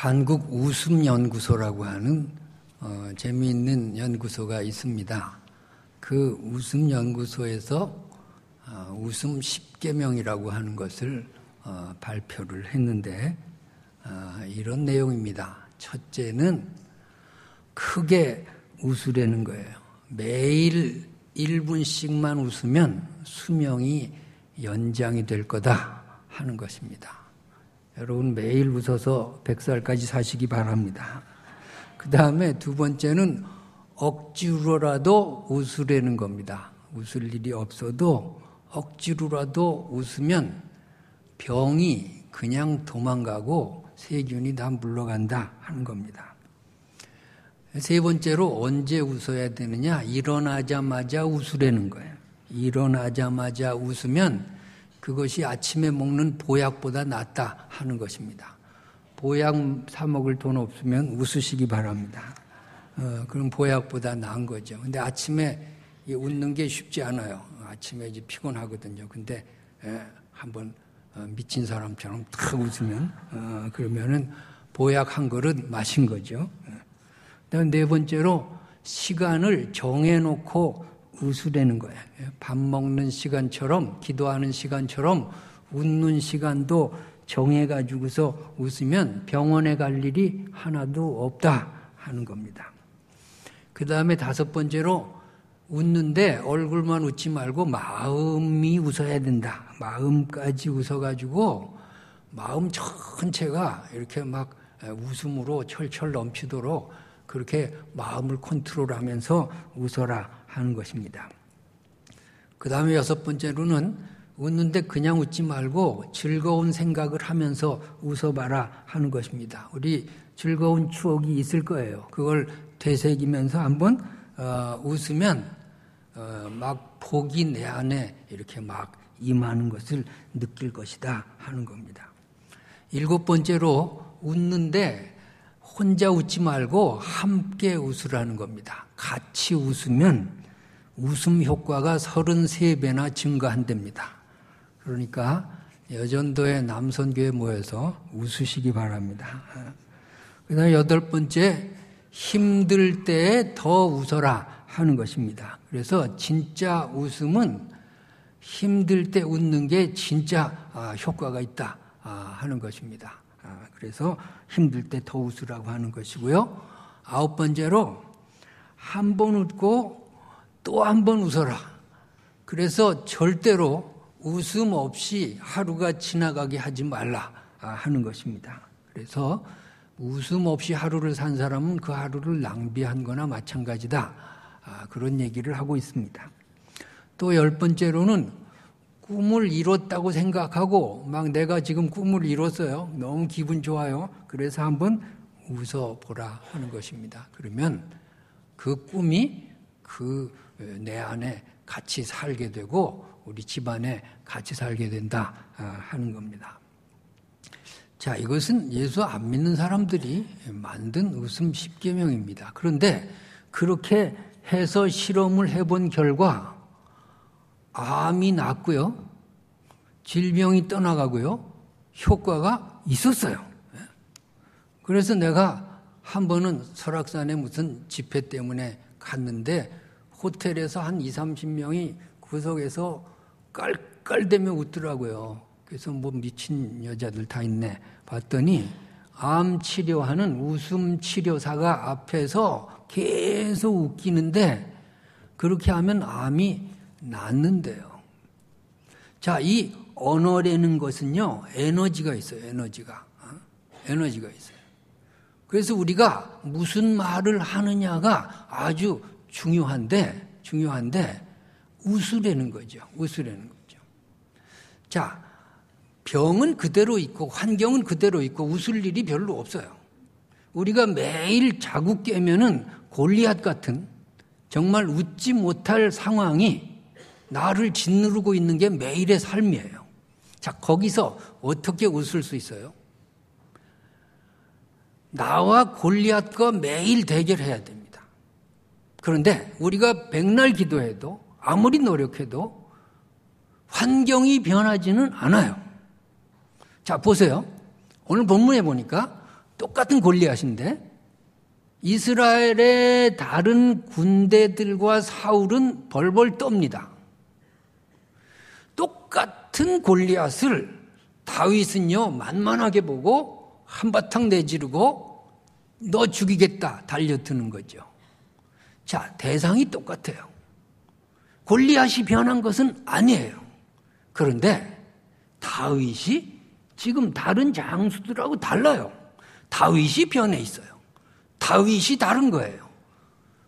한국 웃음연구소라고 하는 재미있는 연구소가 있습니다. 그 웃음연구소에서 웃음 10계명이라고 하는 것을 발표를 했는데 이런 내용입니다. 첫째는 크게 웃으라는 거예요. 매일 1분씩만 웃으면 수명이 연장이 될 거다 하는 것입니다. 여러분 매일 웃어서 100살까지 사시기 바랍니다. 그 다음에 두 번째는 억지로라도 웃으라는 겁니다. 웃을 일이 없어도 억지로라도 웃으면 병이 그냥 도망가고 세균이 다 물러간다 하는 겁니다. 세 번째로 언제 웃어야 되느냐? 일어나자마자 웃으라는 거예요. 일어나자마자 웃으면 그것이 아침에 먹는 보약보다 낫다 하는 것입니다. 보약 사 먹을 돈 없으면 웃으시기 바랍니다. 그럼 보약보다 나은 거죠. 근데 아침에 웃는 게 쉽지 않아요. 아침에 이제 피곤하거든요. 근데 한번 미친 사람처럼 탁 웃으면 그러면은 보약 한 그릇 마신 거죠. 그다음 네 번째로 시간을 정해놓고 웃으라는 거예요. 밥 먹는 시간처럼 기도하는 시간처럼 웃는 시간도 정해가지고서 웃으면 병원에 갈 일이 하나도 없다 하는 겁니다. 그 다음에 다섯 번째로 웃는데 얼굴만 웃지 말고 마음이 웃어야 된다. 마음까지 웃어가지고 마음 전체가 이렇게 막 웃음으로 철철 넘치도록 그렇게 마음을 컨트롤하면서 웃어라 하는 것입니다. 그 다음에 여섯 번째로는 웃는데 그냥 웃지 말고 즐거운 생각을 하면서 웃어봐라 하는 것입니다. 우리 즐거운 추억이 있을 거예요. 그걸 되새기면서 한번 웃으면 막 복이 내 안에 이렇게 막 임하는 것을 느낄 것이다 하는 겁니다. 일곱 번째로 웃는데 혼자 웃지 말고 함께 웃으라는 겁니다. 같이 웃으면 웃음 효과가 33배나 증가한답니다. 그러니까 여전도의 남선교에 모여서 웃으시기 바랍니다. 그 다음에 여덟 번째, 힘들 때에 더 웃어라 하는 것입니다. 그래서 진짜 웃음은 힘들 때 웃는 게 진짜 효과가 있다 하는 것입니다. 그래서 힘들 때 더 웃으라고 하는 것이고요. 아홉 번째로 한 번 웃고 또 한 번 웃어라. 그래서 절대로 웃음 없이 하루가 지나가게 하지 말라 하는 것입니다. 그래서 웃음 없이 하루를 산 사람은 그 하루를 낭비한 거나 마찬가지다. 그런 얘기를 하고 있습니다. 또 열 번째로는 꿈을 이뤘다고 생각하고 막 내가 지금 꿈을 이뤘어요. 너무 기분 좋아요. 그래서 한번 웃어보라 하는 것입니다. 그러면 그 꿈이 내 안에 같이 살게 되고 우리 집안에 같이 살게 된다 하는 겁니다. 자, 이것은 예수 안 믿는 사람들이 만든 웃음 10계명입니다. 그런데 그렇게 해서 실험을 해본 결과 암이 낫고요, 질병이 떠나가고요, 효과가 있었어요. 그래서 내가 한 번은 설악산에 무슨 집회 때문에 갔는데 호텔에서 한 20-30명이 구석에서 깔깔대며 웃더라고요. 그래서 뭐 미친 여자들 다 있네 봤더니 암 치료하는 웃음 치료사가 앞에서 계속 웃기는데 그렇게 하면 암이 낫는데요. 자, 이 언어라는 것은요, 에너지가 있어요. 에너지가 있어요. 그래서 우리가 무슨 말을 하느냐가 아주 중요한데 웃으라는 거죠. 자, 병은 그대로 있고 환경은 그대로 있고 웃을 일이 별로 없어요. 우리가 매일 자고 깨면은 골리앗 같은 정말 웃지 못할 상황이 나를 짓누르고 있는 게 매일의 삶이에요. 자, 거기서 어떻게 웃을 수 있어요? 나와 골리앗과 매일 대결해야 됩니다. 그런데 우리가 백날 기도해도 아무리 노력해도 환경이 변하지는 않아요. 자, 보세요. 오늘 본문에 보니까 똑같은 골리앗인데 이스라엘의 다른 군대들과 사울은 벌벌 떱니다. 똑같은 골리앗을 다윗은요 만만하게 보고 한바탕 내지르고 너 죽이겠다 달려드는 거죠. 자, 대상이 똑같아요. 골리앗이 변한 것은 아니에요. 그런데 다윗이 지금 다른 장수들하고 달라요. 다윗이 변해 있어요. 다윗이 다른 거예요.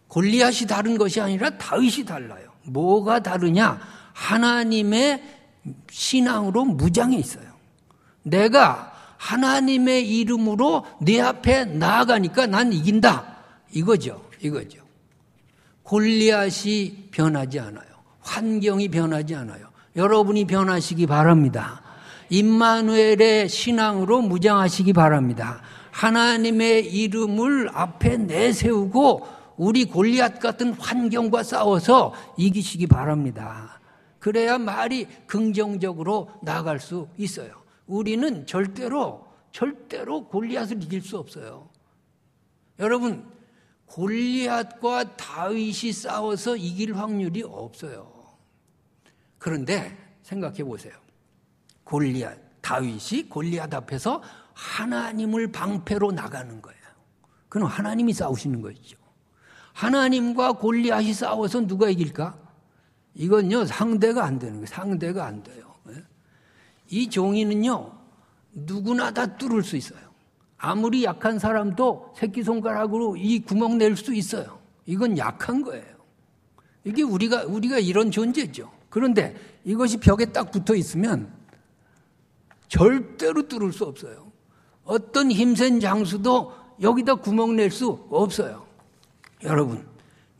골리앗이 다른 것이 아니라 다윗이 달라요. 뭐가 다르냐? 하나님의 신앙으로 무장해 있어요. 내가 하나님의 이름으로 네 앞에 나아가니까 난 이긴다. 이거죠. 골리앗이 변하지 않아요. 환경이 변하지 않아요. 여러분이 변하시기 바랍니다. 임마누엘의 신앙으로 무장하시기 바랍니다. 하나님의 이름을 앞에 내세우고 우리 골리앗 같은 환경과 싸워서 이기시기 바랍니다. 그래야 말이 긍정적으로 나아갈 수 있어요. 우리는 절대로 골리앗을 이길 수 없어요. 여러분, 골리앗과 다윗이 싸워서 이길 확률이 없어요. 그런데 생각해 보세요. 다윗이 골리앗 앞에서 하나님을 방패로 나가는 거예요. 그럼 하나님이 싸우시는 거죠. 하나님과 골리앗이 싸워서 누가 이길까? 이건요 상대가 안 되는 거예요. 상대가 안 돼요. 이 종이는요 누구나 다 뚫을 수 있어요. 아무리 약한 사람도 새끼손가락으로 이 구멍 낼 수 있어요. 이건 약한 거예요. 이게 우리가 이런 존재죠. 그런데 이것이 벽에 딱 붙어 있으면 절대로 뚫을 수 없어요. 어떤 힘센 장수도 여기다 구멍 낼 수 없어요. 여러분,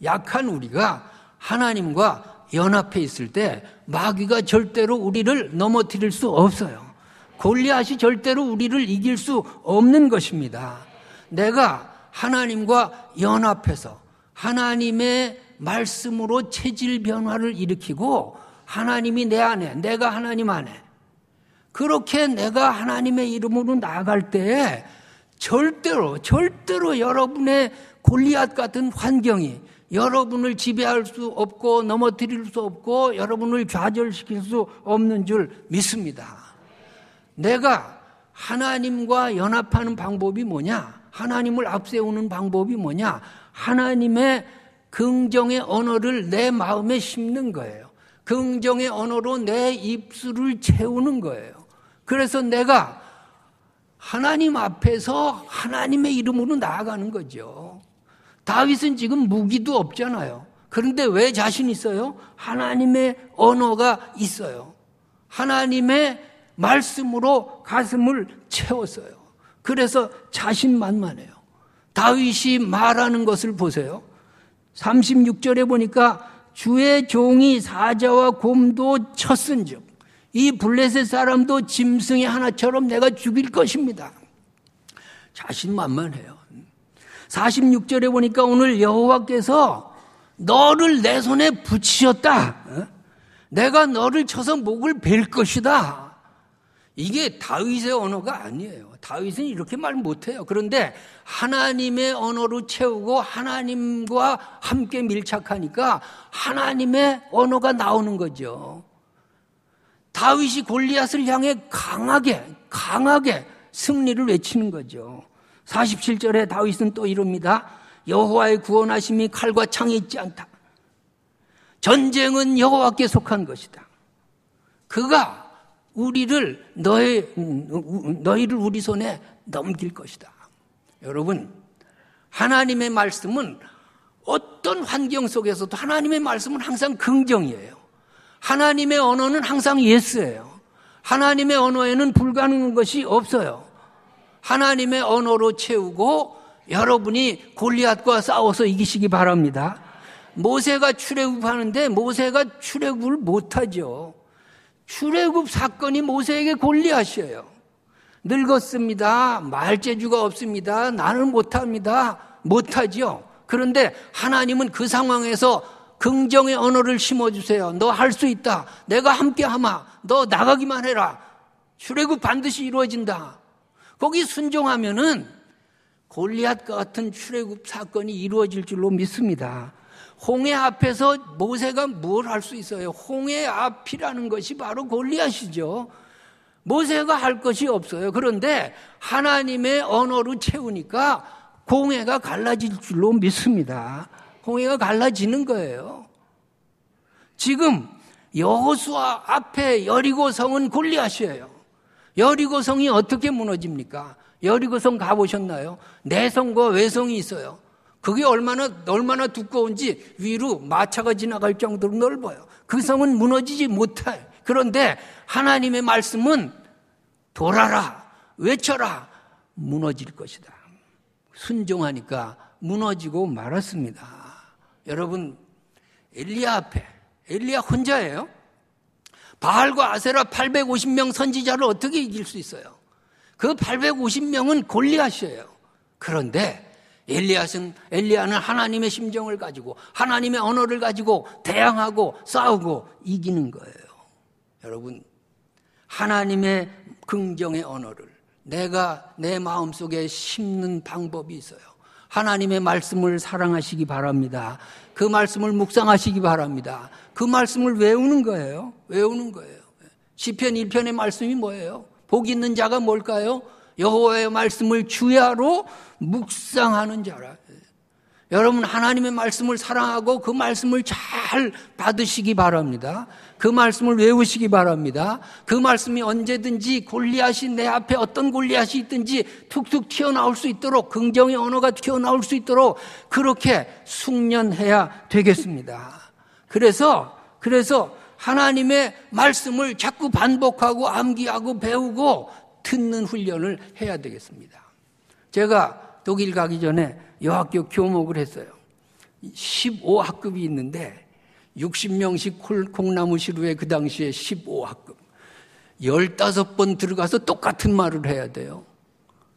약한 우리가 하나님과 연합해 있을 때 마귀가 절대로 우리를 넘어뜨릴 수 없어요. 골리앗이 절대로 우리를 이길 수 없는 것입니다. 내가 하나님과 연합해서 하나님의 말씀으로 체질 변화를 일으키고 하나님이 내 안에, 내가 하나님 안에 그렇게 내가 하나님의 이름으로 나아갈 때에 절대로 여러분의 골리앗 같은 환경이 여러분을 지배할 수 없고 넘어뜨릴 수 없고 여러분을 좌절시킬 수 없는 줄 믿습니다. 내가 하나님과 연합하는 방법이 뭐냐? 하나님을 앞세우는 방법이 뭐냐? 하나님의 긍정의 언어를 내 마음에 심는 거예요. 긍정의 언어로 내 입술을 채우는 거예요. 그래서 내가 하나님 앞에서 하나님의 이름으로 나아가는 거죠. 다윗은 지금 무기도 없잖아요. 그런데 왜 자신 있어요? 하나님의 언어가 있어요. 하나님의 말씀으로 가슴을 채웠어요. 그래서 자신만만해요. 다윗이 말하는 것을 보세요. 36절에 보니까 주의 종이 사자와 곰도 쳤은즉 이 블레셋 사람도 짐승의 하나처럼 내가 죽일 것입니다. 자신만만해요. 46절에 보니까 오늘 여호와께서 너를 내 손에 붙이셨다. 내가 너를 쳐서 목을 벨 것이다. 이게 다윗의 언어가 아니에요. 다윗은 이렇게 말 못해요. 그런데 하나님의 언어로 채우고 하나님과 함께 밀착하니까 하나님의 언어가 나오는 거죠. 다윗이 골리앗을 향해 강하게 승리를 외치는 거죠. 47절에 다윗은 또 이릅니다. 여호와의 구원하심이 칼과 창에 있지 않다. 전쟁은 여호와께 속한 것이다. 그가 너희를 우리 손에 넘길 것이다. 여러분, 하나님의 말씀은 어떤 환경 속에서도 하나님의 말씀은 항상 긍정이에요. 하나님의 언어는 항상 예스예요. 하나님의 언어에는 불가능한 것이 없어요. 하나님의 언어로 채우고 여러분이 골리앗과 싸워서 이기시기 바랍니다. 모세가 출애굽하는데 모세가 출애굽을 못하죠. 출애굽 사건이 모세에게 골리앗이에요. 늙었습니다. 말재주가 없습니다. 나는 못하죠. 그런데 하나님은 그 상황에서 긍정의 언어를 심어주세요. 너 할 수 있다. 내가 함께하마. 너 나가기만 해라. 출애굽 반드시 이루어진다. 거기 순종하면은 골리앗과 같은 출애굽 사건이 이루어질 줄로 믿습니다. 홍해 앞에서 모세가 뭘 할 수 있어요? 홍해 앞이라는 것이 바로 골리앗이죠. 모세가 할 것이 없어요. 그런데 하나님의 언어로 채우니까 홍해가 갈라질 줄로 믿습니다. 홍해가 갈라지는 거예요. 지금 여호수아 앞에 여리고성은 골리앗이에요. 여리고성이 어떻게 무너집니까? 여리고성 가보셨나요? 내성과 외성이 있어요. 그게 얼마나 두꺼운지 위로 마차가 지나갈 정도로 넓어요. 그 성은 무너지지 못해요. 그런데 하나님의 말씀은 돌아라, 외쳐라, 무너질 것이다. 순종하니까 무너지고 말았습니다. 여러분, 엘리야 앞에, 엘리야 혼자예요. 바알과 아세라 850명 선지자를 어떻게 이길 수 있어요? 그 850명은 골리앗이에요. 그런데 엘리야는 하나님의 심정을 가지고 하나님의 언어를 가지고 대항하고 싸우고 이기는 거예요. 여러분, 하나님의 긍정의 언어를 내가 내 마음속에 심는 방법이 있어요. 하나님의 말씀을 사랑하시기 바랍니다. 그 말씀을 묵상하시기 바랍니다. 그 말씀을 외우는 거예요. 외우는 거예요. 시편 1편의 말씀이 뭐예요? 복 있는 자가 뭘까요? 여호와의 말씀을 주야로 묵상하는 자라. 여러분, 하나님의 말씀을 사랑하고 그 말씀을 잘 받으시기 바랍니다. 그 말씀을 외우시기 바랍니다. 그 말씀이 언제든지 골리앗이 내 앞에 어떤 골리앗이 있든지 툭툭 튀어나올 수 있도록, 긍정의 언어가 튀어나올 수 있도록 그렇게 숙련해야 되겠습니다. 그래서 하나님의 말씀을 자꾸 반복하고 암기하고 배우고 듣는 훈련을 해야 되겠습니다. 제가 독일 가기 전에 여학교 교목을 했어요. 15학급이 있는데 60명씩 콩나무시루에 그 당시에 15학급. 15번 들어가서 똑같은 말을 해야 돼요.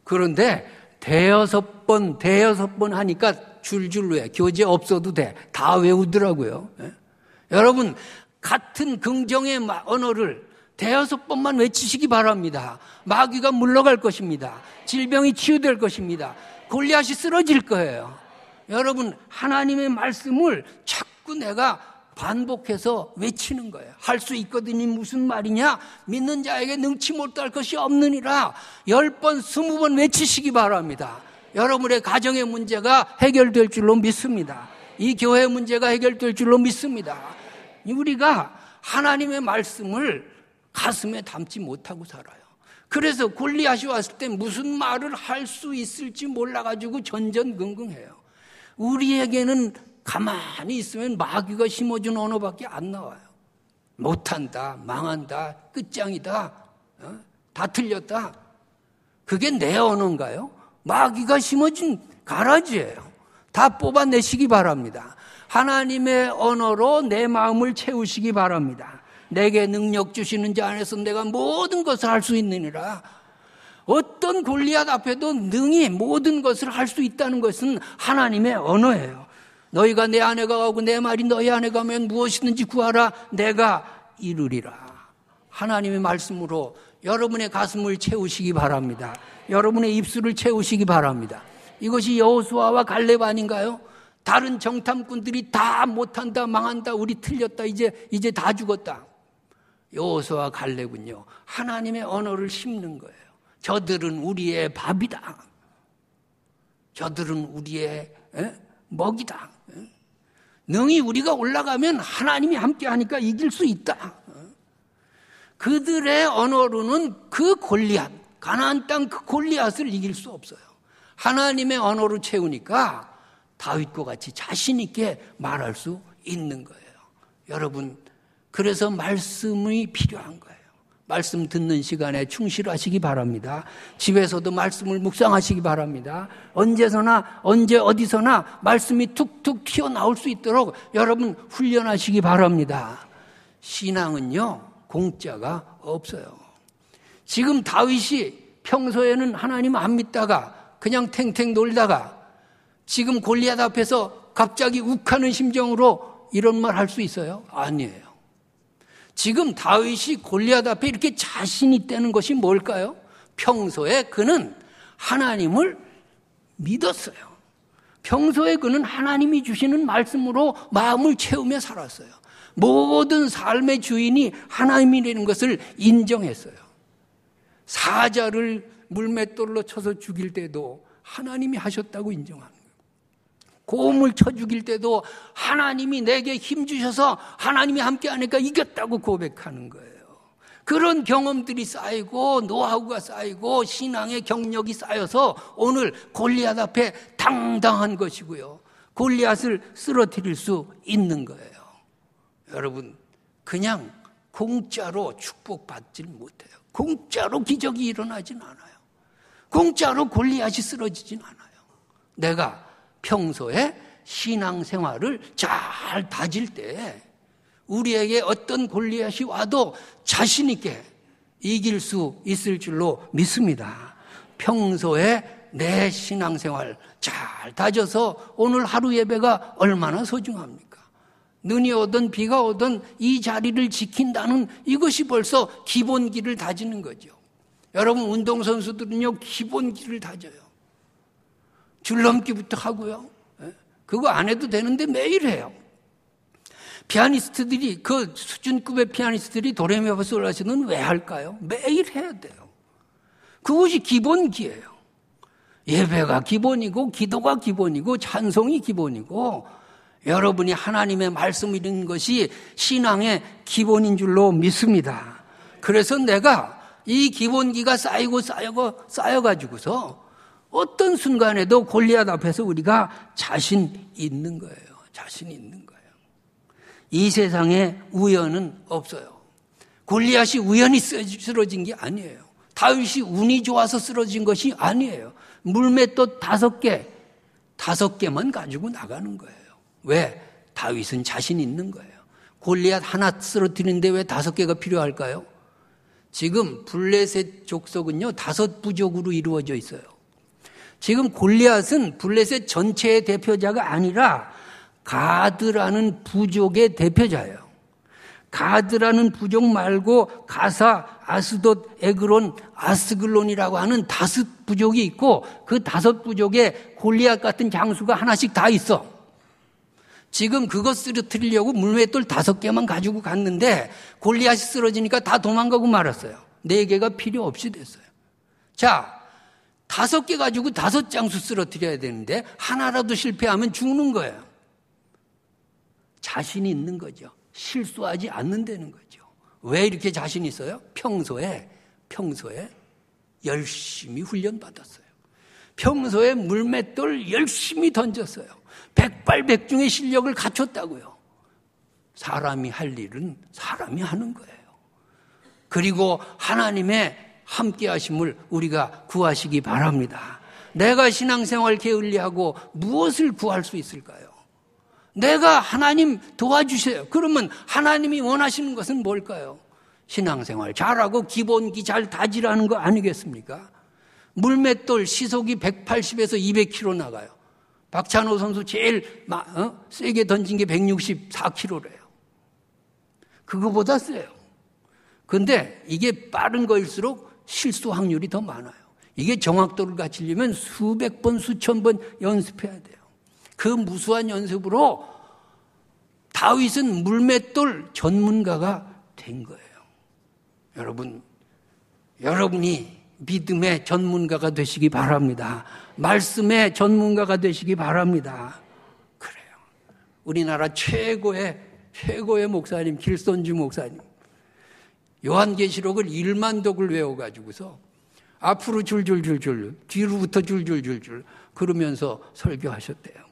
그런데 대여섯 번 하니까 줄줄 외. 교재 없어도 돼. 다 외우더라고요. 여러분, 같은 긍정의 언어를 대여섯 번만 외치시기 바랍니다. 마귀가 물러갈 것입니다. 질병이 치유될 것입니다. 골리앗이 쓰러질 거예요. 여러분, 하나님의 말씀을 자꾸 내가 반복해서 외치는 거예요. 할 수 있거든요. 무슨 말이냐? 믿는 자에게 능치 못할 것이 없느니라. 10번, 20번 외치시기 바랍니다. 여러분의 가정의 문제가 해결될 줄로 믿습니다. 이 교회 문제가 해결될 줄로 믿습니다. 우리가 하나님의 말씀을 가슴에 담지 못하고 살아요. 그래서 골리앗이 왔을 때 무슨 말을 할 수 있을지 몰라가지고 전전긍긍해요. 우리에게는 가만히 있으면 마귀가 심어준 언어밖에 안 나와요. 못한다, 망한다, 끝장이다, 다 틀렸다. 그게 내 언어인가요? 마귀가 심어준 가라지예요. 다 뽑아내시기 바랍니다. 하나님의 언어로 내 마음을 채우시기 바랍니다. 내게 능력 주시는 자 안에서 내가 모든 것을 할 수 있느니라. 어떤 골리앗 앞에도 능히 모든 것을 할 수 있다는 것은 하나님의 언어예요. 너희가 내 안에 가고 내 말이 너희 안에 가면 무엇이든지 구하라. 내가 이루리라. 하나님의 말씀으로 여러분의 가슴을 채우시기 바랍니다. 여러분의 입술을 채우시기 바랍니다. 이것이 여호수아와 갈렙 아닌가요? 다른 정탐꾼들이 다 못한다, 망한다, 우리 틀렸다, 이제 다 죽었다. 여호수아와 갈렙은요, 하나님의 언어를 심는 거예요. 저들은 우리의 밥이다. 저들은 우리의 먹이다. 능히 우리가 올라가면 하나님이 함께하니까 이길 수 있다. 그들의 언어로는 그 골리앗, 가나안 땅 그 골리앗을 이길 수 없어요. 하나님의 언어로 채우니까 다윗과 같이 자신 있게 말할 수 있는 거예요. 여러분, 그래서 말씀이 필요한 거예요. 말씀 듣는 시간에 충실하시기 바랍니다. 집에서도 말씀을 묵상하시기 바랍니다. 언제서나 언제 어디서나 말씀이 툭툭 튀어나올 수 있도록 여러분 훈련하시기 바랍니다. 신앙은요, 공짜가 없어요. 지금 다윗이 평소에는 하나님 안 믿다가 그냥 탱탱 놀다가 지금 골리앗 앞에서 갑자기 욱하는 심정으로 이런 말 할 수 있어요? 아니에요. 지금 다윗이 골리앗 앞에 이렇게 자신 있다는 것이 뭘까요? 평소에 그는 하나님을 믿었어요. 평소에 그는 하나님이 주시는 말씀으로 마음을 채우며 살았어요. 모든 삶의 주인이 하나님이라는 것을 인정했어요. 사자를 물맷돌로 쳐서 죽일 때도 하나님이 하셨다고 인정합니다. 곰을 쳐 죽일 때도 하나님이 내게 힘 주셔서 하나님이 함께 하니까 이겼다고 고백하는 거예요. 그런 경험들이 쌓이고 노하우가 쌓이고 신앙의 경력이 쌓여서 오늘 골리앗 앞에 당당한 것이고요. 골리앗을 쓰러뜨릴 수 있는 거예요. 여러분, 그냥 공짜로 축복받질 못해요. 공짜로 기적이 일어나진 않아요. 공짜로 골리앗이 쓰러지진 않아요. 내가 평소에 신앙생활을 잘 다질 때 우리에게 어떤 골리앗이 와도 자신 있게 이길 수 있을 줄로 믿습니다. 평소에 내 신앙생활 잘 다져서 오늘 하루 예배가 얼마나 소중합니까? 눈이 오든 비가 오든 이 자리를 지킨다는 이것이 벌써 기본기를 다지는 거죠. 여러분, 운동선수들은요, 기본기를 다져요. 줄넘기부터 하고요. 그거 안 해도 되는데 매일 해요. 피아니스트들이, 그 수준급의 피아니스트들이 도레미파솔라시도는 왜 할까요? 매일 해야 돼요. 그것이 기본기예요. 예배가 기본이고 기도가 기본이고 찬송이 기본이고 여러분이 하나님의 말씀을 읽는 것이 신앙의 기본인 줄로 믿습니다. 그래서 내가 이 기본기가 쌓여가지고서 어떤 순간에도 골리앗 앞에서 우리가 자신 있는 거예요. 자신 있는 거예요. 이 세상에 우연은 없어요. 골리앗이 우연히 쓰러진 게 아니에요. 다윗이 운이 좋아서 쓰러진 것이 아니에요. 물맷돌 5개만 가지고 나가는 거예요. 왜? 다윗은 자신 있는 거예요. 골리앗 하나 쓰러뜨리는데 왜 5개가 필요할까요? 지금 블레셋 족속은요 5부족으로 이루어져 있어요. 지금 골리앗은 블레셋 전체의 대표자가 아니라 가드라는 부족의 대표자예요. 가드라는 부족 말고 가사, 아스돗, 에그론, 아스글론이라고 하는 5부족이 있고 그 5부족에 골리앗 같은 장수가 하나씩 다 있어. 지금 그것 쓰러뜨리려고 물맷돌 5개만 가지고 갔는데 골리앗이 쓰러지니까 다 도망가고 말았어요. 4개가 필요 없이 됐어요. 자, 5개 가지고 5장수 쓰러뜨려야 되는데 하나라도 실패하면 죽는 거예요. 자신이 있는 거죠. 실수하지 않는다는 거죠. 왜 이렇게 자신 있어요? 평소에 열심히 훈련받았어요. 평소에 물맷돌 열심히 던졌어요. 백발백중의 실력을 갖췄다고요. 사람이 할 일은 사람이 하는 거예요. 그리고 하나님의 함께 하심을 우리가 구하시기 바랍니다. 내가 신앙생활 게을리하고 무엇을 구할 수 있을까요? 내가 하나님 도와주세요. 그러면 하나님이 원하시는 것은 뭘까요? 신앙생활 잘하고 기본기 잘 다지라는 거 아니겠습니까? 물맷돌 시속이 180에서 200km 나가요. 박찬호 선수 제일 세게 던진 게 164km래요. 그거보다 세요. 근데 이게 빠른 거일수록 실수 확률이 더 많아요. 이게 정확도를 갖추려면 수백 번, 수천 번 연습해야 돼요. 그 무수한 연습으로 다윗은 물맷돌 전문가가 된 거예요. 여러분이 믿음의 전문가가 되시기 바랍니다. 말씀의 전문가가 되시기 바랍니다. 그래요. 우리나라 최고의 목사님, 길손주 목사님. 요한계시록을 1만 독을 외워가지고서 앞으로 줄줄줄줄, 뒤로부터 줄줄줄줄 그러면서 설교하셨대요.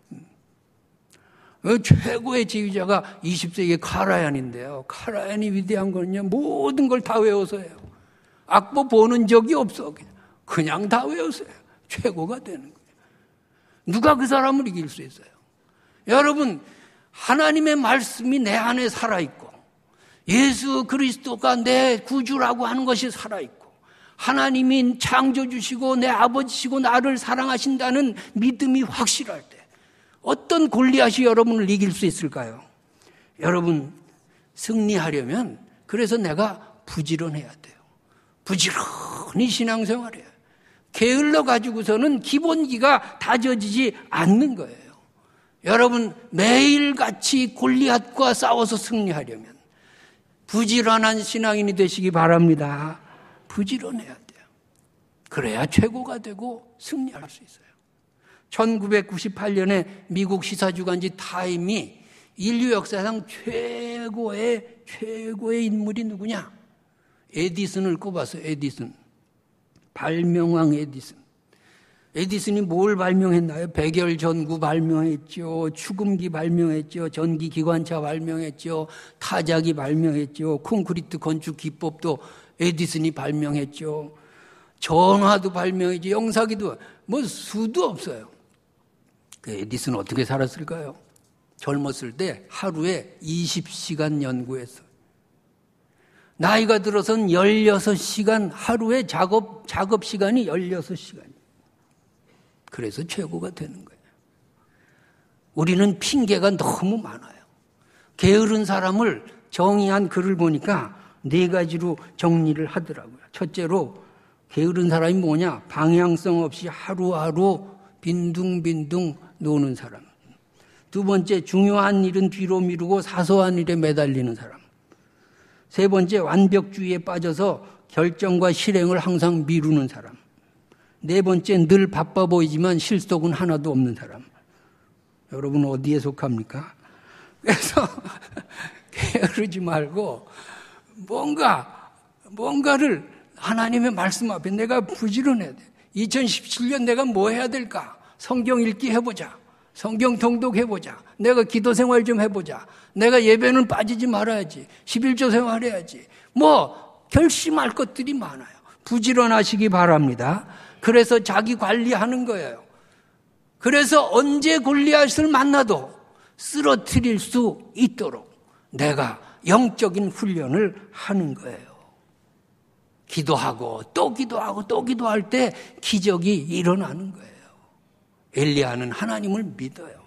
최고의 지휘자가 20세기 카라얀인데요. 카라얀이 위대한 거는요, 모든 걸 다 외워서 해요. 악보 보는 적이 없어. 그냥 다 외웠어요. 최고가 되는 거예요. 누가 그 사람을 이길 수 있어요? 여러분, 하나님의 말씀이 내 안에 살아있고 예수 그리스도가 내 구주라고 하는 것이 살아있고 하나님이 창조주시고 내 아버지시고 나를 사랑하신다는 믿음이 확실할 때 어떤 골리앗이 여러분을 이길 수 있을까요? 여러분, 승리하려면 그래서 내가 부지런해야 돼요. 부지런히 신앙생활해요. 게을러 가지고서는 기본기가 다져지지 않는 거예요. 여러분, 매일같이 골리앗과 싸워서 승리하려면 부지런한 신앙인이 되시기 바랍니다. 부지런해야 돼요. 그래야 최고가 되고 승리할 수 있어요. 1998년에 미국 시사주간지 타임이 인류 역사상 최고의 인물이 누구냐? 에디슨을 꼽았어요. 에디슨. 발명왕 에디슨. 에디슨이 뭘 발명했나요? 백열 전구 발명했죠. 축음기 발명했죠. 전기 기관차 발명했죠. 타자기 발명했죠. 콘크리트 건축 기법도 에디슨이 발명했죠. 전화도 발명했죠. 영사기도 뭐 수도 없어요. 그 에디슨 어떻게 살았을까요? 젊었을 때 하루에 20시간 연구했어요. 나이가 들어선 16시간, 하루에 작업 시간이 16시간. 그래서 최고가 되는 거예요. 우리는 핑계가 너무 많아요. 게으른 사람을 정의한 글을 보니까 4가지로 정리를 하더라고요. 첫째로 게으른 사람이 뭐냐? 방향성 없이 하루하루 빈둥빈둥 노는 사람. 두 번째, 중요한 일은 뒤로 미루고 사소한 일에 매달리는 사람. 세 번째, 완벽주의에 빠져서 결정과 실행을 항상 미루는 사람. 네 번째, 늘 바빠 보이지만 실속은 하나도 없는 사람. 여러분 어디에 속합니까? 그래서 게으르지 말고 뭔가를 하나님의 말씀 앞에 내가 부지런해야 돼. 2017년 내가 뭐 해야 될까? 성경 읽기 해보자. 성경 통독해보자. 내가 기도 생활 좀 해보자. 내가 예배는 빠지지 말아야지. 11조 생활해야지. 결심할 것들이 많아요. 부지런하시기 바랍니다. 그래서 자기 관리하는 거예요. 그래서 언제 골리앗을 만나도 쓰러뜨릴 수 있도록 내가 영적인 훈련을 하는 거예요. 기도하고 또 기도하고 또 기도할 때 기적이 일어나는 거예요. 엘리야는 하나님을 믿어요.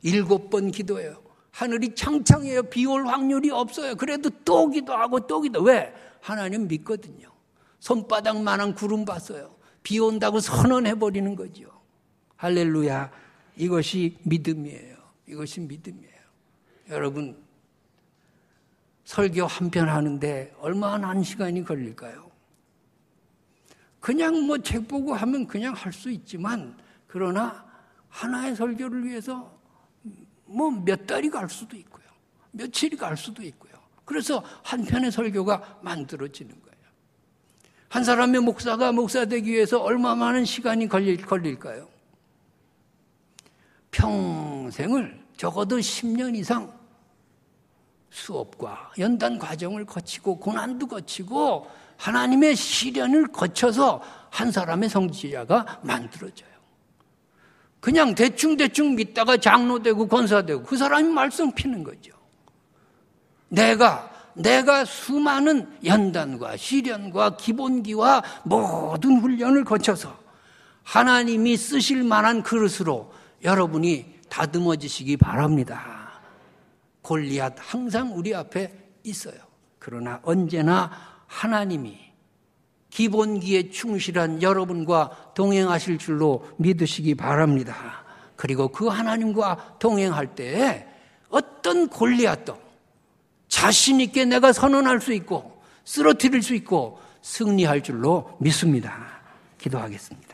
7번 기도해요. 하늘이 창창해요. 비 올 확률이 없어요. 그래도 또 기도하고 또 기도. 왜? 하나님 믿거든요. 손바닥만한 구름 봤어요. 비 온다고 선언해버리는 거죠. 할렐루야. 이것이 믿음이에요. 이것이 믿음이에요. 여러분, 설교 한 편 하는데 얼마나 한 시간이 걸릴까요? 그냥 책 보고 하면 그냥 할 수 있지만, 그러나 하나의 설교를 위해서 몇 달이 갈 수도 있고요. 며칠이 갈 수도 있고요. 그래서 한 편의 설교가 만들어지는 거예요. 한 사람의 목사가 목사 되기 위해서 얼마 많은 시간이 걸릴까요? 평생을 적어도 10년 이상 수업과 연단 과정을 거치고 고난도 거치고 하나님의 시련을 거쳐서 한 사람의 성지자가 만들어져요. 그냥 대충 믿다가 장로 되고 권사 되고 그 사람이 말썽 피는 거죠. 내가 수많은 연단과 시련과 기본기와 모든 훈련을 거쳐서 하나님이 쓰실 만한 그릇으로 여러분이 다듬어지시기 바랍니다. 골리앗 항상 우리 앞에 있어요. 그러나 언제나 하나님이 기본기에 충실한 여러분과 동행하실 줄로 믿으시기 바랍니다. 그리고 그 하나님과 동행할 때에 어떤 골리앗도 자신 있게 내가 선언할 수 있고 쓰러뜨릴 수 있고 승리할 줄로 믿습니다. 기도하겠습니다.